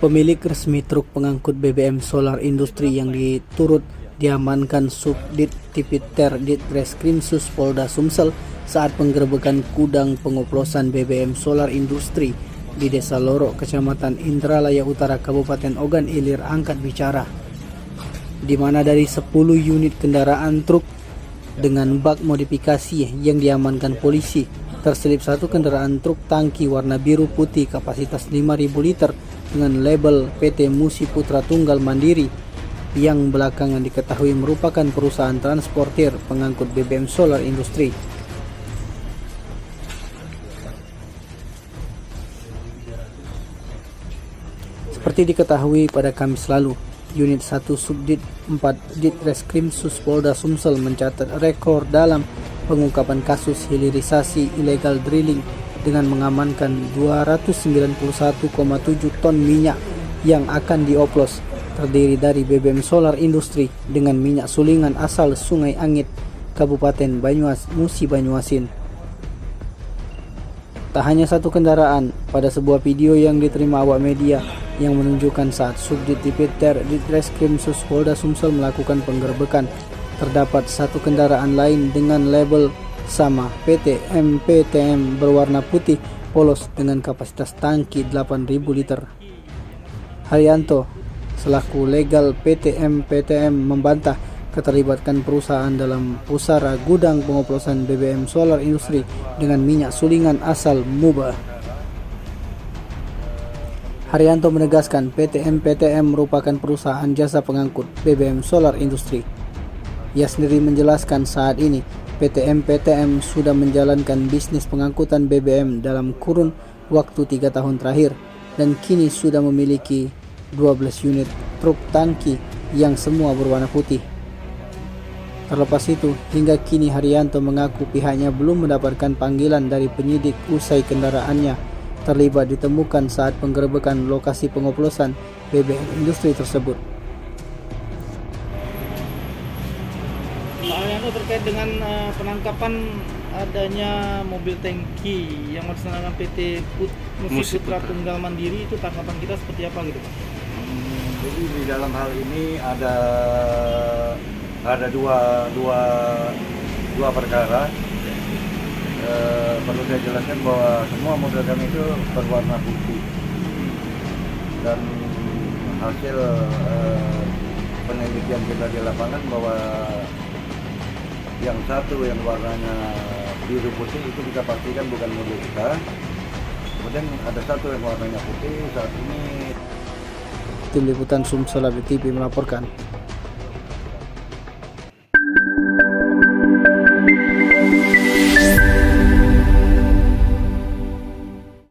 Pemilik resmi truk pengangkut BBM Solar Industri yang diturut diamankan Subdit Tipiter Ditreskrimsus Polda Sumsel saat penggerebekan gudang pengoplosan BBM Solar Industri di Desa Loro, Kecamatan Indralaya Utara, Kabupaten Ogan Ilir angkat bicara, di mana dari 10 unit kendaraan truk dengan bak modifikasi yang diamankan polisi, terselip satu kendaraan truk tangki warna biru putih kapasitas 5.000 liter dengan label PT Musi Putra Tunggal Mandiri yang belakangan diketahui merupakan perusahaan transportir pengangkut BBM Solar Industri. Seperti diketahui pada Kamis lalu, Unit 1 Subdit 4 Ditreskrimsus Polda Sumsel mencatat rekor dalam pengungkapan kasus hilirisasi ilegal drilling dengan mengamankan 291,7 ton minyak yang akan dioplos, terdiri dari BBM Solar Industri dengan minyak sulingan asal Sungai Angit, Kabupaten Banyumas, Musi Banyuasin. Tak hanya satu kendaraan, pada sebuah video yang diterima awak media yang menunjukkan saat Subdit Tipiter Ditreskrimsus Polda Sumsel melakukan penggerebekan, terdapat satu kendaraan lain dengan label sama PT MPTM berwarna putih polos dengan kapasitas tangki 8.000 liter. Haryanto selaku legal PT MPTM membantah keterlibatan perusahaan dalam pusara gudang pengoplosan BBM Solar Industri dengan minyak sulingan asal Mubah. Haryanto menegaskan PT MPTM merupakan perusahaan jasa pengangkut BBM Solar Industri. Ia sendiri menjelaskan saat ini PT MPTM sudah menjalankan bisnis pengangkutan BBM dalam kurun waktu 3 tahun terakhir dan kini sudah memiliki 12 unit truk tangki yang semua berwarna putih. Terlepas itu, hingga kini Haryanto mengaku pihaknya belum mendapatkan panggilan dari penyidik usai kendaraannya terlibat ditemukan saat penggerebekan lokasi pengoplosan BBM industri tersebut. Pak Haryanto, terkait dengan penangkapan adanya mobil tangki yang melaksanakan PT Musi Putra Tunggal Mandiri, itu tanggapan kita seperti apa gitu Pak? Jadi di dalam hal ini ada dua perkara. Perlu saya jelaskan bahwa semua mobil kami itu berwarna putih dan hasil penelitian kita di lapangan bahwa yang satu yang warnanya biru putih itu kita pastikan bukan mobil kita. Kemudian ada satu yang warnanya putih. Saat ini Tim Liputan Sumsel TV melaporkan.